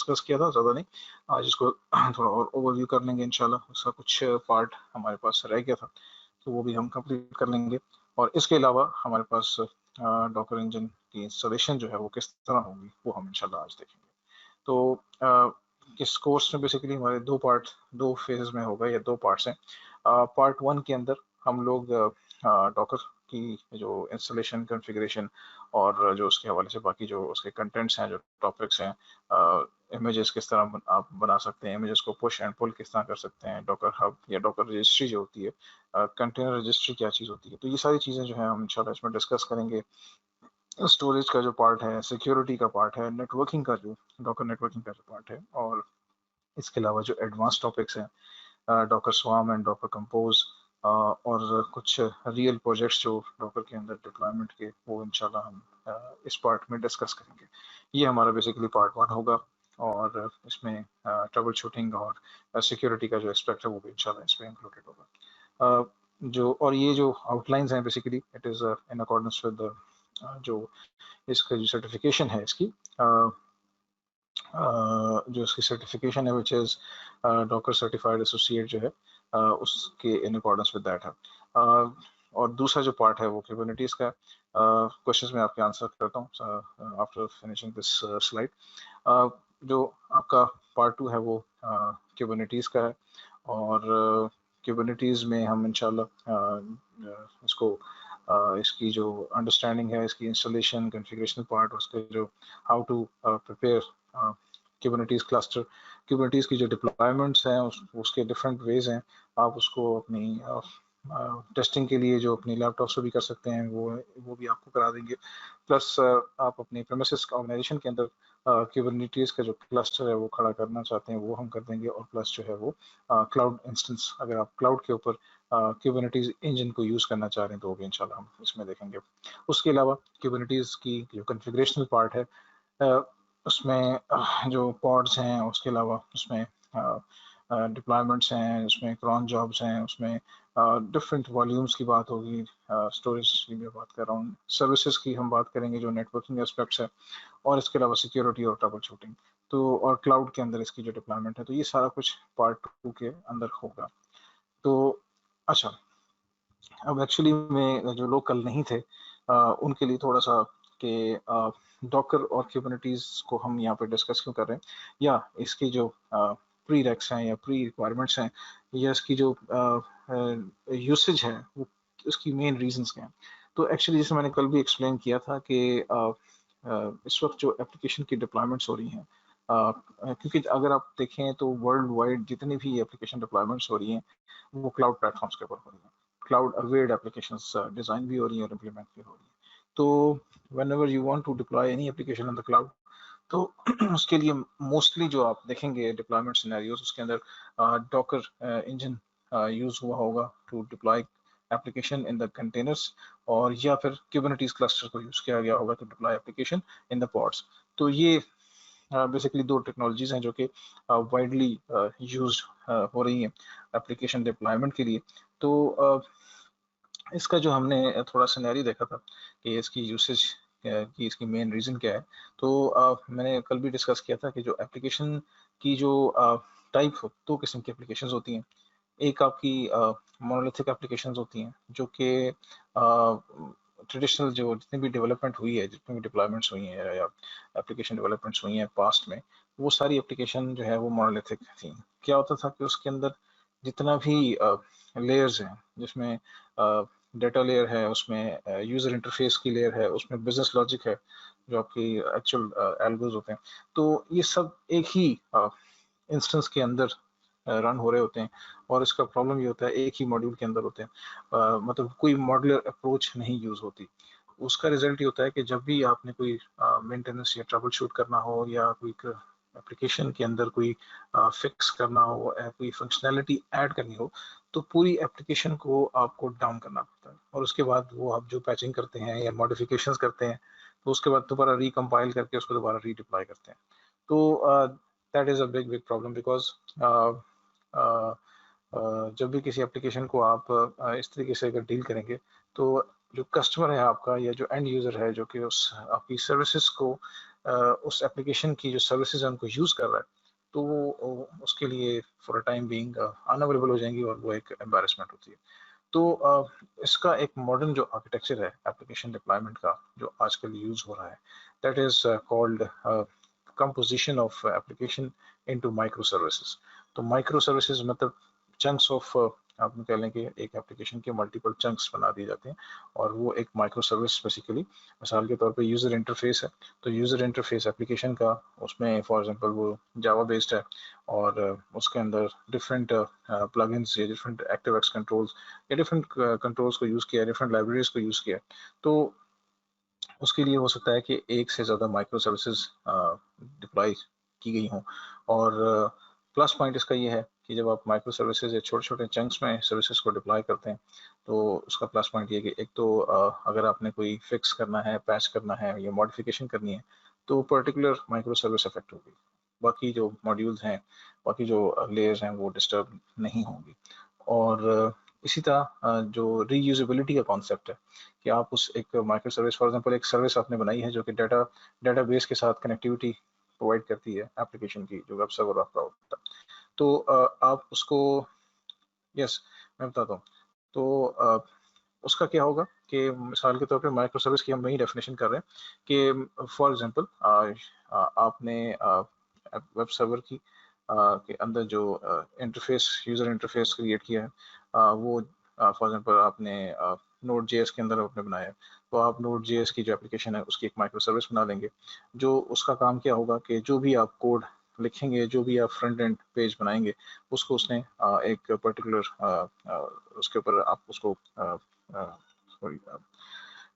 Discuss किया था, ज़्यादा नहीं। आज इसको थोड़ा और ओवरव्यू कर लेंगे इंशाल्लाह। उसका कुछ पार्ट हमारे पास रह गया था तो वो भी हम कंप्लीट कर लेंगे। और इसके अलावा हमारे पास डॉकर इंजन की इंस्टॉलेशन जो है वो किस तरह होगी वो हम इंशाल्लाह आज देखेंगे। तो इस कोर्स में बेसिकली हमारे दो फेजेस में होगा, या दो पार्ट्स हैं। पार्ट 1 के अंदर हम लोग डॉकर की जो इंस्टॉलेशन, कॉन्फ़िगरेशन और जो उसके हवाले से बाकी जो उसके कंटेंट्स हैं, जो टॉपिक्स हैं, इमेजेस किस तरह आप बना सकते हैं, इमेजेस को पुश एंड पुल किस तरह कर सकते हैं, डॉकर हब या डॉकर रजिस्ट्री जो होती है, कंटेनर रजिस्ट्री क्या चीज़ होती है, तो ये सारी चीज़ें जो है हम इंशाल्लाह इसमें डिस्कस करेंगे। स्टोरेज का जो पार्ट है, सिक्योरिटी का पार्ट है, नेटवर्किंग का जो डॉकर नेटवर्किंग का जो पार्ट है, और इसके अलावा जो एडवांस टॉपिक्स हैं, Docker swarm and Docker compose, और कुछ रियल प्रोजेक्ट्स जो डॉकर के अंदर डिप्लॉयमेंट के, वो इंशाल्लाह हम इस पार्ट में डिस्कस करेंगे। ये हमारा बेसिकली पार्ट 1 होगा, और इसमें ट्रबल शूटिंग और सिक्योरिटी का जो एस्पेक्ट है वो भी इंशाल्लाह इसमें इंक्लूडेड होगा। जो और ये जो आउटलाइंस हैं basically it is in accordance with जो इसका जो सर्टिफिकेशन है इसकी, जो इसकी सर्टिफिकेशन है which is Docker certified associate जो है, उसके इन अकॉर्डेंस विद दैट है। और दूसरा जो पार्ट है वो कुबरनेटिस का। क्वेश्चंस में आपके आंसर करता हूँ आफ्टर फिनिशिंग दिस स्लाइड। जो आपका पार्ट 2 है वो कुबरनेटिस का है, और कुबरनेटिस में हम इंशाल्लाह इसको इसकी जो अंडरस्टैंडिंग है, इसकी इंस्टॉलेशन, कॉन्फ़िगरेशन पार्ट, उसके जो how to prepare Kubernetes cluster, Kubernetes की जो डिप्लॉयमेंट्स हैं उसके डिफरेंट वेज हैं। आप उसको अपनी टेस्टिंग के लिए जो अपनी लैपटॉप से भी कर सकते हैं, वो भी आपको करा देंगे। प्लस आप अपने प्रेमिसेस ऑर्गेनाइजेशन के अंदर कुबरनेटिस का जो क्लस्टर है वो खड़ा करना चाहते हैं, वो हम कर देंगे। और प्लस जो है वो क्लाउड इंस्टेंस, अगर आप क्लाउड के ऊपर कुबरनेटिस इंजन को यूज़ करना चाह रहे हैं तो वो भी इंशाल्लाह हम इसमें देखेंगे। उसके अलावा कुबरनेटिस की जो कॉन्फ़िगरेशनल पार्ट है, उसमें जो पॉड्स हैं, उसके अलावा उसमें डिप्लॉयमेंट्स हैं, उसमें क्रॉन जॉब्स हैं, उसमें डिफरेंट वॉल्यूम्स की बात होगी, स्टोरेज की मैं बात कर रहा हूँ, सर्विसेज की हम बात करेंगे जो नेटवर्किंग एस्पेक्ट्स है, और इसके अलावा सिक्योरिटी और ट्रबल शूटिंग, तो और क्लाउड के अंदर इसकी जो डिप्लॉयमेंट है, तो ये सारा कुछ पार्ट 2 के अंदर होगा। तो अच्छा, अब एक्चुअली में जो लोग कल नहीं थे उनके लिए थोड़ा सा कि डॉकर और कुबरनेटिस को हम यहाँ पे डिस्कस क्यों कर रहे हैं, या इसकी जो प्री रेक्स हैं या प्री रिक्वायरमेंट्स हैं, या इसकी जो यूसेज है वो, उसकी मेन रीजंस क्या हैं। तो एक्चुअली जैसे मैंने कल भी एक्सप्लेन किया था कि इस वक्त जो एप्लीकेशन की डिप्लॉयमेंट्स हो रही हैं, क्योंकि अगर आप देखें तो वर्ल्ड वाइड जितनी भी एप्लीकेशन डिप्लॉयमेंट्स हो रही हैं वो क्लाउड प्लेटफॉर्म्स के ऊपर हो रही हैं, क्लाउड अवेयर्ड एप्लीकेशंस डिजाइन भी हो रही है और इम्प्लीमेंट भी हो रही है। तो whenever you want to deploy any application on the cloud, तो उसके लिए मोस्टली जो आप देखेंगे डिप्लॉयमेंट सिनेरियोस, उसके अंदर डॉकर इंजन यूज हुआ होगा to deploy application in the containers, और या फिर कुबरनेटिस क्लस्टर को यूज किया गया होगा to deploy application in the pods. तो ये बेसिकली दो टेक्नोलॉजीज हैं जो कि वाइडली यूज हो रही हैं एप्लीकेशन डिप्लॉयमेंट के लिए। तो इसका जो हमने थोड़ा सिनेरियो देखा था कि इसकी यूसेज की इसकी मेन रीज़न क्या है, तो मैंने कल भी डिस्कस किया था कि जो एप्लीकेशन की जो टाइप हो, दो किस्म की एप्लीकेशंस होती हैं। एक आपकी मोनोलिथिक एप्लीकेशंस होती हैं जो कि ट्रेडिशनल जो जितनी भी डेवलपमेंट हुई है, जितनी भी डिप्लॉयमेंट्स हुई हैं या एप्लीकेशन डेवलपमेंट्स हुई हैं पास्ट में, वो सारी एप्लीकेशन जो है वो मोनोलिथिक थी। क्या होता था कि उसके अंदर जितना भी लेयर्स हैं, जिसमें डेटा लेयर है, उसमें यूज़र इंटरफेस की लेयर है, उसमें बिजनेस लॉजिक है, जो आपकी एक्चुअल एल्गोज होते हैं, तो ये सब एक ही इंस्टेंस के अंदर रन हो रहे होते हैं। और इसका प्रॉब्लम ये होता है एक ही मॉड्यूल के अंदर होते हैं, मतलब कोई मॉड्यूलर अप्रोच नहीं यूज होती। उसका रिजल्ट ये होता है कि जब भी आपने कोई मेंटेनेंस या ट्रबल शूट करना हो, या कोई एप्लीकेशन के अंदर कोई फिक्स करना हो, कोई फंक्शनैलिटी ऐड करनी हो, तो पूरी एप्लीकेशन को आपको डाउन करना पड़ता है, और उसके बाद वो आप जो पैचिंग करते हैं या मॉडिफिकेशंस करते हैं, तो उसके बाद दोबारा रिकम्पाइल करके उसको दोबारा रीडिप्लॉय करते हैं। तो that is a big big problem, because जब भी किसी एप्लीकेशन को आप इस तरीके से अगर डील करेंगे, तो जो कस्टमर है आपका या जो एंड यूजर है जो कि उस आपकी सर्विसेज को उस एप्लीकेशन की जो सर्विसेज है उनको यूज कर रहा है, तो वो उसके लिए for a time being unavailable हो जाएंगी और वो एक एम्बैरेसमेंट होती है। तो इसका एक मॉडर्न जो आर्किटेक्चर है एप्लीकेशन डिप्लॉयमेंट का जो आजकल यूज हो रहा है, that is called composition of application into micro services. तो माइक्रो सर्विसेज मतलब चंक्स ऑफ, आप कह लें कि एक एप्लीकेशन के मल्टीपल चंक्स बना दिए जाते हैं और वो एक माइक्रो सर्विस बेसिकली, मिसाल के तौर पे यूजर इंटरफेस है, तो यूजर इंटरफेस एप्लीकेशन का उसमें फॉर एग्जांपल वो जावा बेस्ड है और उसके अंदर डिफरेंट प्लगइन्स या डिफरेंट एक्टिव एक्स कंट्रोल्स या डिफरेंट कंट्रोल्स को यूज किया, डिफरेंट लाइब्रेरीज को यूज किया, तो उसके लिए हो सकता है कि एक से ज़्यादा माइक्रो सर्विसेज डिप्लॉय की गई हों। और प्लस पॉइंट इसका ये है कि जब आप माइक्रो सर्विसेज या छोटे छोटे चंक्स में सर्विसेज को डिप्लॉय करते हैं, तो उसका प्लस पॉइंट ये कि एक तो अगर आपने कोई फिक्स करना है, पैच करना है या मॉडिफिकेशन करनी है, तो पर्टिकुलर माइक्रो सर्विस अफेक्ट होगी, बाकी जो मॉड्यूल्स हैं, बाकी जो लेयर्स हैं वो डिस्टर्ब नहीं होंगी। और इसी तरह जो रीयूजेबिलिटी का कॉन्सेप्ट है कि आप उस एक माइक्रो सर्विस, फॉर एग्जांपल एक सर्विस आपने बनाई है जो कि डेटाबेस के साथ कनेक्टिविटी प्रोवाइड करती है एप्लीकेशन की, जो वेब सर्वर आपका होता है, तो आप उसको, यस मैं बताता हूँ, तो उसका क्या होगा कि मिसाल के तौर पे माइक्रो सर्विस की हम वही डेफिनेशन कर रहे हैं कि फॉर एग्जांपल आपने वेब सर्वर की के अंदर जो इंटरफेस, यूजर इंटरफेस क्रिएट किया है, वो फॉर एग्जांपल आपने नोड जेएस के अंदर आपने बनाया है, तो आप नोड जेएस की जो एप्लीकेशन है उसकी एक माइक्रो सर्विस बना लेंगे, जो उसका काम क्या होगा कि जो भी आप कोड लिखेंगे, जो भी आप फ्रंट एंड पेज बनाएंगे, उसको उसने एक पर्टिकुलर उसके ऊपर आप उसको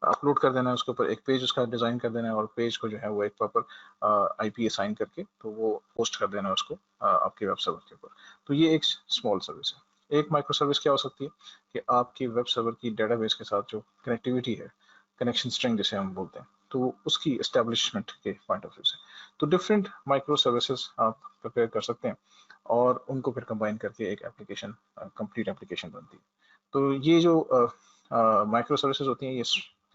अपलोड कर देना है, उसके ऊपर एक पेज उसका डिजाइन कर देना है और पेज को जो है वो एक प्रॉपर आईपी असाइन करके तो वो पोस्ट कर देना है उसको आपके वेब सर्वर के ऊपर। तो ये एक स्मॉल सर्विस है। एक माइक्रो सर्विस क्या हो सकती है कि आपकी वेब सर्वर की डेटाबेस के साथ जो कनेक्टिविटी है, कनेक्शन स्ट्रिंग जिसे हम बोलते हैं, तो उसकी एस्टेब्लिशमेंट के पॉइंट ऑफ व्यू से तो डिफरेंट माइक्रो सर्विसेज आप प्रिपेयर कर सकते हैं और उनको फिर कंबाइन करके एक एप्लीकेशन, कंप्लीट एप्लीकेशन बनती है। तो ये जो माइक्रो सर्विसेज होती हैं ये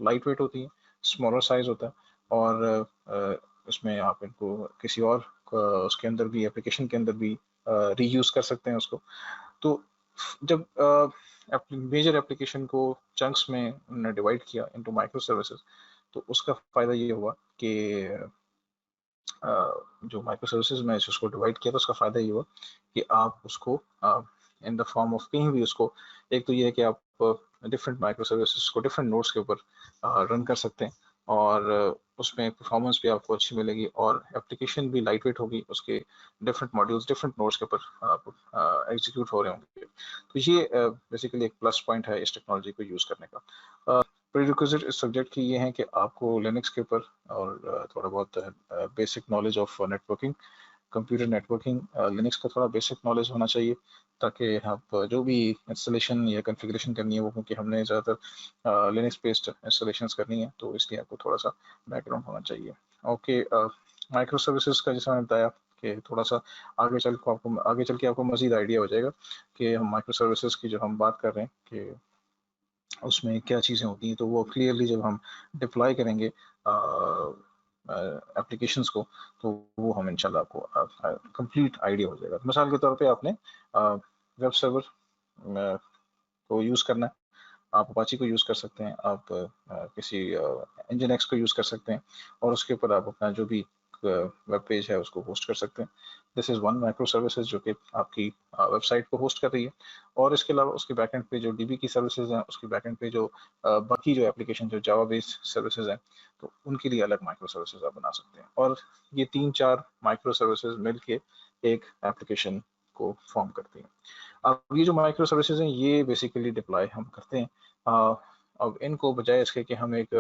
लाइट वेट होती हैं, स्मॉलर साइज होता है और इसमें आप इनको किसी और उसके अंदर भी, एप्लीकेशन के अंदर भी रीयूज कर सकते हैं उसको। तो जब मेजर एप्लीकेशन को चंक्स में उन्होंने डिवाइड किया इनटू माइक्रो सर्विसेज, तो उसका फायदा ये हुआ कि जो माइक्रो सर्विसेज में उसको डिवाइड किया, तो उसका फायदा ये हुआ कि आप उसको इन द फॉर्म ऑफ कहीं भी उसको, एक तो ये है कि आप डिफरेंट माइक्रो सर्विसेज को डिफरेंट नोड्स के ऊपर रन कर सकते हैं और उसमें परफॉर्मेंस भी आपको अच्छी मिलेगी और एप्लीकेशन भी लाइट वेट होगी, उसके डिफरेंट मॉड्यूल्स डिफरेंट नोड्स के ऊपर एग्जीक्यूट हो रहे होंगे। तो ये बेसिकली एक प्लस पॉइंट है इस टेक्नोलॉजी को यूज करने का। प्रीरिक्विजिट इस सब्जेक्ट की ये है कि आपको लिनक्स के ऊपर और थोड़ा बहुत basic knowledge of networking, computer networking, Linux का थोड़ा बेसिक नॉलेज होना चाहिए, ताकि आप जो भी इंस्टॉलेशन या कॉन्फ़िगरेशन करनी है वो, क्योंकि हमने ज़्यादातर लिनक्स बेस्ड इंस्टॉलेशन करनी है, तो इसलिए आपको थोड़ा सा बैकग्राउंड होना चाहिए। ओके, माइक्रो सर्विसेज का जैसा मैंने बताया कि थोड़ा सा आगे चल के आपको मजीद आइडिया हो जाएगा कि हम माइक्रो सर्विसेज की जो हम बात कर रहे हैं कि उसमें क्या चीज़ें होती हैं, तो वो क्लियरली जब हम डिप्लॉय करेंगे एप्लीकेशंस को, तो वो हम इंशाल्लाह आपको कंप्लीट आइडिया हो जाएगा। मिसाल के तौर पे आपने वेब सर्वर को यूज़ करना है, आप अपाची को यूज़ कर सकते हैं, आप किसी इंजन एक्स को यूज़ कर सकते हैं और उसके ऊपर आप अपना जो भी वेब पेज है उसको होस्ट कर सकते हैं। This is one micro services जो कि आपकी वेबसाइट को होस्ट कर रही है। और इसके अलावा उसके बैकएंड पे जो डीबी की सर्विसेज हैं, उसके बैकएंड पे जो बाकी जो एप्लीकेशन जो जावा बेस्ड सर्विसेज हैं, तो उनके लिए अलग माइक्रो सर्विसेज आप बना सकते हैं और ये 3-4 माइक्रो सर्विसेज मिलके एक एप्लीकेशन को फॉर्म करती हैं। अब ये जो माइक्रो सर्विसेज हैं ये बेसिकली डिप्लॉय हम करते हैं। अब इनको बजाय इसके कि हम एक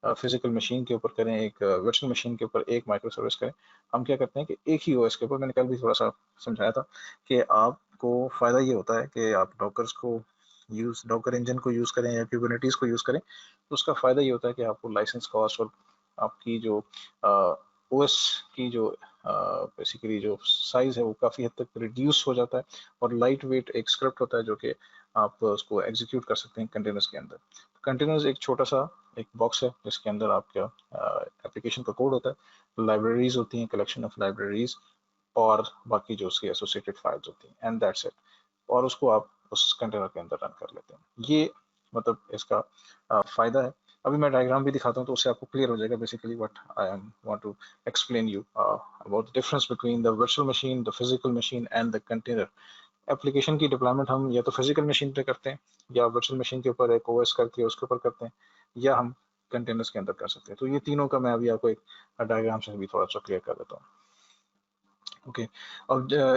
फिजिकल मशीन के ऊपर करें, एक वर्चुअल मशीन के ऊपर एक माइक्रो सर्विस करें, हम क्या करते हैं कि एक ही ओएस के ऊपर, मैंने कल भी थोड़ा सा समझाया था कि आपको फ़ायदा ये होता है कि आप डॉकर इंजन को यूज़ करें या क्यूबरनेटीज को यूज़ करें, तो उसका फ़ायदा ये होता है कि आपको लाइसेंस कॉस्ट और आपकी जो ओएस की जो बेसिकली जो साइज़ है वो काफ़ी हद तक रिड्यूस हो जाता है और लाइट वेट एक स्क्रिप्ट होता है जो कि आप उसको एग्जीक्यूट कर सकते हैं कंटेनर्स के अंदर। कंटेनर्स एक छोटा सा एक बॉक्स है जिसके अंदर आपका एप्लीकेशन का कोड होता है, लाइब्रेरीज होती हैं, कलेक्शन ऑफ लाइब्रेरीज, और बाकी जो उसकी एसोसिएटेड फाइल्स होती हैं, एंड दैट्स इट। और उसको आप उस कंटेनर के अंदर रन कर लेते हैं। ये मतलब इसका फायदा है। अभी मैं डायग्राम भी दिखाता हूँ तो उससे आपको क्लियर हो जाएगा basically what I am want to explain you about the difference between the virtual machine, the physical machine and the container. Application की डिप्लॉयमेंट हम या तो फिजिकल मशीन पे करते हैं, या वर्चुअल मशीन के ऊपर एक ओएस करके उसके ऊपर करते हैं, या हम कंटेनर्स के अंदर कर सकते हैं। तो ये तीनों का मैं अभी आपको एक डायग्राम से भी थोड़ा सा क्लियर कर देता हूँ। Okay.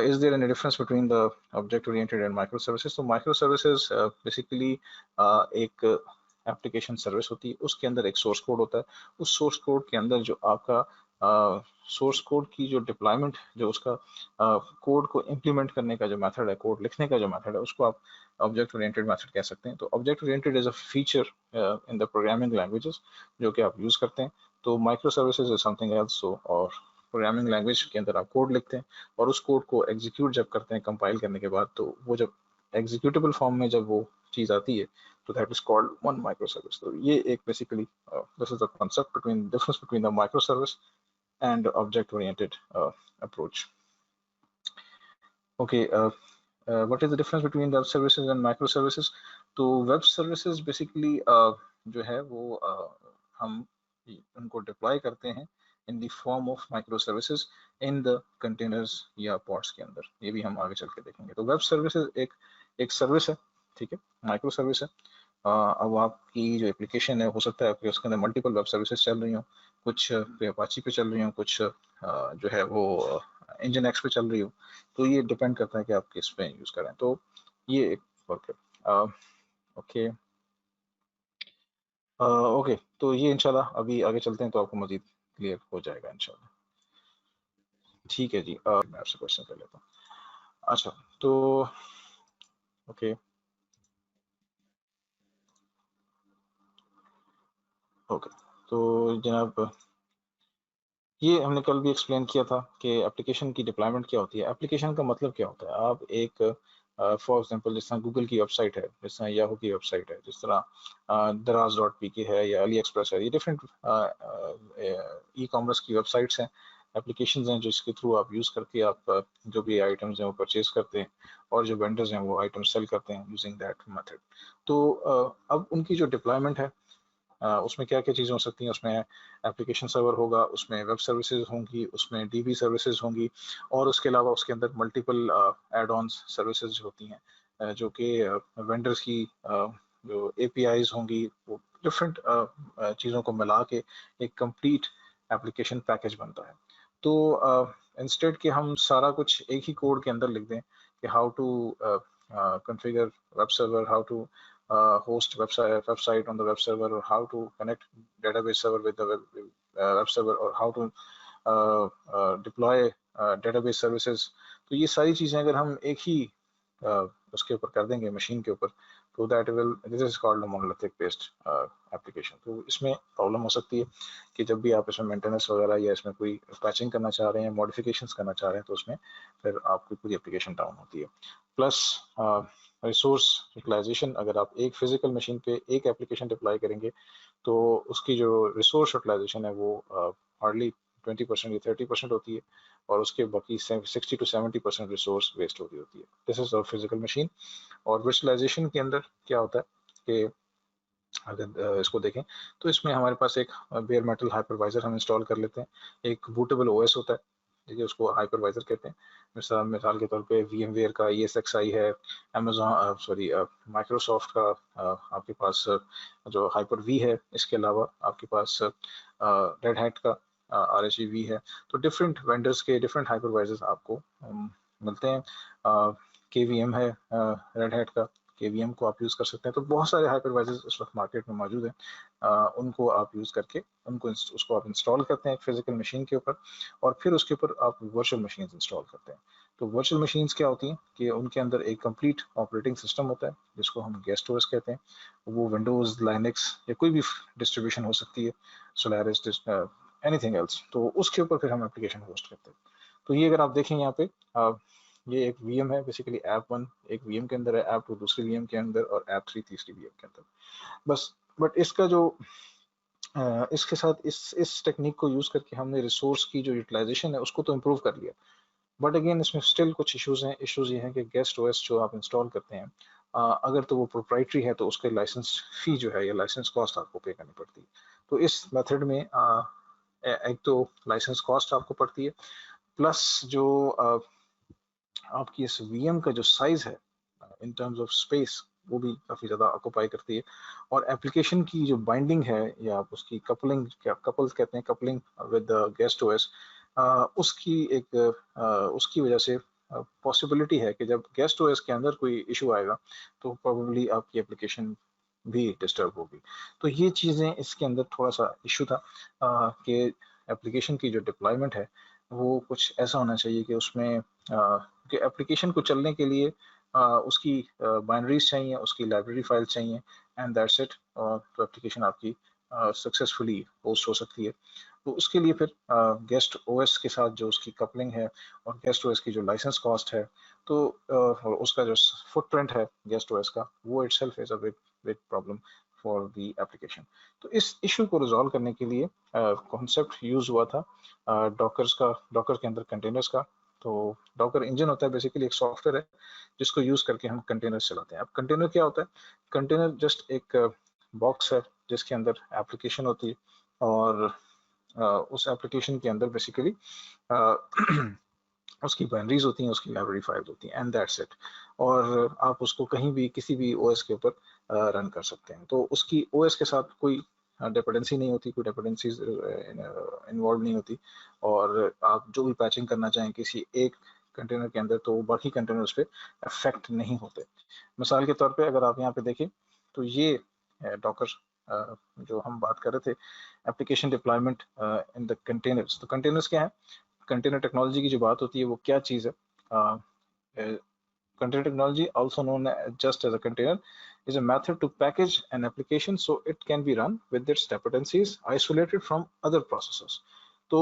Is there any difference between the object-oriented and microservices? तो microservices basically एक एप्लीकेशन सर्विस होती है, उसके अंदर एक सोर्स कोड होता है। उस सोर्स कोड के अंदर जो आपका सोर्स कोड की जो डिप्लॉयमेंट, जो उसका कोड को इम्प्लीमेंट करने का जो मेथड है, कोड लिखने का जो मेथड है, उसको आप ऑब्जेक्ट ओरिएंटेड मेथड कह सकते हैं। तो object oriented is a feature in the programming languages जो कि आप यूज करते हैं। तो micro services is something else. और प्रोग्रामिंग लैंग्वेज के अंदर आप कोड लिखते हैं और उस कोड को एग्जीक्यूट जब करते हैं कंपाइल करने के बाद, तो वो जब एग्जीक्यूटेबल फॉर्म में जब वो चीज आती है तो that is called one micro service. तो ये एक basically this is the concept between difference between the micro service and object oriented approach. Okay, what is the difference between web services and micro services? तो web services basically जो है वो हम उनको deploy करते हैं in the form of microservices in the containers या pods के अंदर। ये भी हम आगे चल के देखेंगे। तो वेब सर्विसेज एक सर्विस है, ठीक है, माइक्रो सर्विस है। अब आपकी जो एप्लीकेशन है, हो सकता है आपके उसके अंदर मल्टीपल वेब सर्विसेज चल रही हो, कुछ पे अपाची पे चल रही हो, कुछ जो है वो इंजन एक्स पे चल रही हो। तो ये डिपेंड करता है कि आप किस पे यूज करें। तो ये एक फर्क है। ओके, ओके, तो ये इंशाल्लाह अभी आगे चलते हैं तो आपको मजीद क्लियर हो जाएगा इंशाल्लाह। ठीक है जी, मैं आपसे क्वेश्चन कर लेता हूँ। अच्छा, तो ओके ओके, तो जनाब ये हमने कल भी एक्सप्लेन किया था कि एप्लीकेशन की डिप्लॉयमेंट क्या होती है। एप्लीकेशन का मतलब क्या होता है? आप एक फॉर एग्जांपल जिस तरह गूगल की वेबसाइट है, जिस तरह याहू की वेबसाइट है, जिस तरह दराज डॉट पी के है या अली एक्सप्रेस है, ये डिफरेंट ई कॉमर्स की वेबसाइट्स हैं, एप्लीकेशन हैं जिसके थ्रू आप यूज़ करके आप जो भी आइटम्स हैं वो परचेज करते हैं, और जो वेंडर्स हैं वो आइटम सेल करते हैं यूजिंग दैट मेथड। तो अब उनकी जो डिप्लॉयमेंट है उसमें क्या क्या चीज़ें हो सकती हैं? उसमें एप्लीकेशन सर्वर होगा, उसमें वेब सर्विसेज होंगी, उसमें डीबी सर्विसेज होंगी, और उसके अलावा उसके अंदर मल्टीपल एड ऑन्स सर्विसेज होती हैं जो कि वेंडर्स की जो एपीआईज होंगी, वो डिफरेंट चीज़ों को मिला के एक कंप्लीट एप्लीकेशन पैकेज बनता है। तो इंस्टेड कि हम सारा कुछ एक ही कोड के अंदर लिख दें कि how to configure web server, how to host website on the web server, or how to connect database server with the web server, or how to deploy database services। तो ये सारी चीजें अगर हम एक ही उसके ऊपर कर देंगे मशीन के ऊपर, तो that will this is called a monolithic based application. तो इसमें प्रॉब्लम हो सकती है कि जब भी आप इसमें मेंटेनेंस वगैरह या इसमें कोई पैचिंग करना चाह रहे हैं, मॉडिफिकेशंस करना चाह रहे हैं, तो उसमें फिर आपकी पूरी एप्लीकेशन डाउन होती है। प्लस रिसोर्स यूटिलाइजेशन, अगर आप एक फिजिकल मशीन पे एक एप्लीकेशन डिप्लॉय करेंगे तो उसकी जो रिसोर्स यूटिलाइजेशन है वो हार्डली 20% या 30% होती है, और उसके बाकी 60 to 70% रिसोर्स वेस्ट होती है। This is physical machine. और वर्चुअलाइजेशन के अंदर क्या होता है कि अगर इसको देखें तो इसमें हमारे पास एक बेयर मेटल हाइपरवाइजर हम इंस्टॉल कर लेते हैं, एक बूटेबल ओएस होता है, ठीक है, उसको हाइपरवाइजर कहते हैं। मिसाल के तौर पे VMware का ESXi है, अमेजोन सॉरी माइक्रोसॉफ्ट का आपके पास जो हाइपर वी है, इसके अलावा आपके पास रेड हैट का RHEV है। तो डिफरेंट वेंडर्स के डिफरेंट हाइपरवाइजर्स आपको मिलते हैं। KVM है रेड हैट का, KVM को आप यूज़ कर सकते हैं। तो बहुत सारे हाइपरवाइजर्स इस वक्त मार्केट में मौजूद हैं, उनको आप यूज़ करके उसको आप इंस्टॉल करते हैं एक फिजिकल मशीन के ऊपर, और फिर उसके ऊपर आप वर्चुअल मशीन इंस्टॉल करते हैं। तो वर्चुअल मशीन्स क्या होती हैं कि उनके अंदर एक कंप्लीट ऑपरेटिंग सिस्टम होता है जिसको हम गेस्ट ओएस कहते हैं। वो विंडोज़, लाइनक्स या कोई भी डिस्ट्रीब्यूशन हो सकती है, सोलारिस, एनीथिंग एल्स, तो उसके ऊपर फिर हम एप्लीकेशन होस्ट करते हैं। तो ये अगर आप देखें यहाँ पे ये एक VM है बेसिकली, ऐप 1 एक VM के अंदर है, ऐप 2 दूसरी VM के अंदर, और ऐप 3 तीसरी VM के अंदर। बस बट इसका जो इसके साथ इस टेक्निक को यूज करके हमने रिसोर्स की जो यूटिलाइजेशन है उसको तो इम्प्रूव कर लिया, बट अगेन इसमें स्टिल कुछ इश्यूज हैं। इश्यूज ये हैं कि गेस्ट ओएस जो आप इंस्टॉल करते हैं, अगर तो वो प्रोप्राइटरी है तो उसके लाइसेंस फी जो है या लाइसेंस कॉस्ट आपको पे करनी पड़ती है। तो इस मेथड में एक तो लाइसेंस कॉस्ट आपको पड़ती है, प्लस जो आपकी इस वीएम का जो साइज है इन टर्म्स ऑफ स्पेस वो भी काफ़ी ज़्यादा ऑक्यूपाई करती है, और एप्लीकेशन की जो बाइंडिंग है या आप उसकी कपलिंग, क्या कपल्स कहते हैं, कपलिंग विद गेस्ट ओएस, उसकी उसकी वजह से पॉसिबिलिटी है कि जब गेस्ट ओएस के अंदर कोई इशू आएगा तो प्रोबेबली आपकी एप्लीकेशन भी डिस्टर्ब होगी। तो ये चीज़ें इसके अंदर थोड़ा सा इशू था कि एप्लीकेशन की जो डिप्लॉयमेंट है वो कुछ ऐसा होना चाहिए कि उसमें कि एप्लीकेशन को चलने के लिए उसकी बाइनरीज चाहिए, उसकी लाइब्रेरी फाइल चाहिए, एंड दैट्स इट, तो एप्लीकेशन आपकी सक्सेसफुली होस्ट हो सकती है। तो उसके लिए फिर गेस्ट ओएस के साथ जो उसकी कपलिंग है और गेस्ट ओएस की जो लाइसेंस कॉस्ट है, तो और उसका जो फुटप्रिंट है गेस्ट ओएस का, वो itself is a big big problem for the application. तो इस इशू को रिजॉल्व करने के लिए कॉन्सेप्ट यूज हुआ था डॉकर्स का, डॉकर के अंदर कंटेनर्स का। तो डॉकर इंजन होता है बेसिकली एक सॉफ्टवेयर है जिसको यूज करके हम कंटेनर चलाते हैं। अब कंटेनर क्या होता है? कंटेनर जस्ट एक बॉक्स है जिसके अंदर एप्लीकेशन होती है, और उस एप्लीकेशन के अंदर बेसिकली उसकी बाइनरीज होती हैं, उसकी लाइब्रेरी फाइल्स होती हैं, एंड दैट्स इट। और आप उसको कहीं भी किसी भी ओएस के ऊपर रन कर सकते हैं। तो उसकी ओएस के साथ कोई डिपेंडेंसी नहीं होती, कोई डिपेंडेंसीज इन्वॉल्व नहीं होती, और आप जो भी पैचिंग करना चाहें किसी एक कंटेनर के अंदर तो बाकी कंटेनर्स पे अफेक्ट नहीं होते। मिसाल के तौर पे अगर आप यहाँ पे देखें तो ये डॉकर जो हम बात कर रहे थे, application deployment in the containers. तो कंटेनर्स क्या है? कंटेनर टेक्नोलॉजी की जो बात होती है वो क्या चीज़ है? Container technology, also known just as a container, is a method to package an application so it can be run with its dependencies isolated from other processes. तो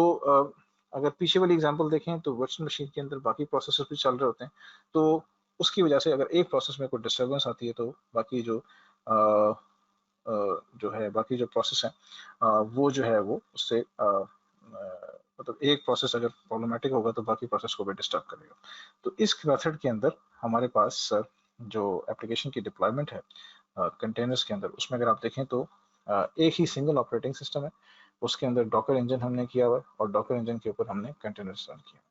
अगर पीछे वाली एग्जांपल देखें तो वर्चुअल मशीन के अंदर बाकी प्रोसेसर भी चल रहे होते हैं, तो उसकी वजह से अगर एक प्रोसेस में कोई डिस्टर्बेंस आती है तो बाकी जो है बाकी जो प्रोसेस है वो जो है वो उससे मतलब एक प्रोसेस अगर प्रॉब्लमेटिक होगा तो बाकी प्रोसेस को भी डिस्टर्ब करेगा। तो इस मेथड के अंदर हमारे पास जो एप्लीकेशन की डिप्लॉयमेंट है कंटेनर्स के अंदर, उसमें अगर आप देखें तो एक ही सिंगल ऑपरेटिंग सिस्टम है, उसके अंदर डॉकर इंजन हमने किया हुआ है, और डॉकर इंजन के ऊपर हमने कंटेनर्स रन किया,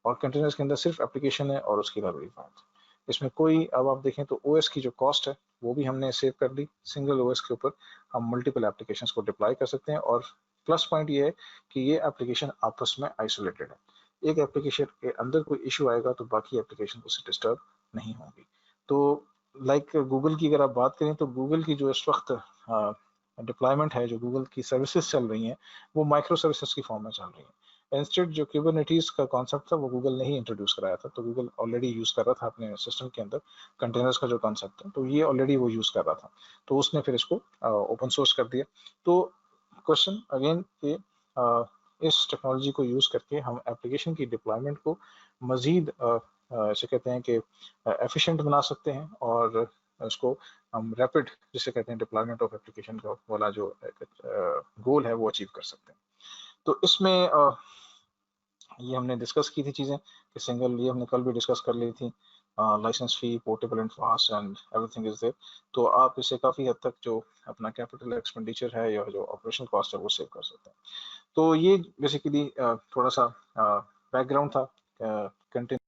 और कंटेनर्स के अंदर सिर्फ एप्लीकेशन है और उसकी लाइब्रेरी फाइल। इसमें कोई, अब आप देखें तो ओएस की जो कॉस्ट है वो भी हमने सेव कर ली। सिंगल ओएस के ऊपर हम मल्टीपल एप्लीकेशंस को डिप्लॉय कर सकते हैं, और प्लस पॉइंट ये है कि ये एप्लीकेशन आपस में आइसोलेटेड है। एक एप्लीकेशन के अंदर कोई इशू आएगा तो बाकी एप्लीकेशन उससे डिस्टर्ब नहीं होंगी। तो लाइक गूगल की अगर आप बात करें तो गूगल की जो इस वक्त डिप्लॉयमेंट है, जो गूगल की सर्विसेज चल रही हैं, वो माइक्रो सर्विसेज की फॉर्म में चल रही हैं। इंस्टेड जो कुबरनेटीज का कॉन्सेप्ट था वो गूगल ने ही इंट्रोड्यूस कराया था, तो गूगल ऑलरेडी यूज कर रहा था अपने सिस्टम के अंदर कंटेनर्स का जो कॉन्सेप्ट है, तो ये ऑलरेडी वो यूज कर रहा था, तो उसने फिर इसको ओपन सोर्स कर दिया। तो क्वेश्चन अगेन कि इस टेक्नोलॉजी को यूज करके हम एप्लीकेशन की डिप्लॉयमेंट को मजीद ऐसे कहते हैं कि एफिशिएंट बना सकते हैं, और उसको हम रैपिड, जिसे कहते हैं डिप्लॉयमेंट ऑफ एप्लीकेशन का वाला जो गोल है वो अचीव कर सकते हैं। तो इसमें ये हमने डिस्कस की थी चीज़ें कि सिंगल, ये हमने कल भी डिस्कस कर ली थी, licence fee, portable and fast, and everything is there. तो आप इससे काफ़ी हद तक जो अपना कैपिटल एक्सपेंडिचर है या जो ऑपरेशन कॉस्ट है वो सेव कर सकते हैं। तो ये बेसिकली थोड़ा सा बैकग्राउंड था कंटेंट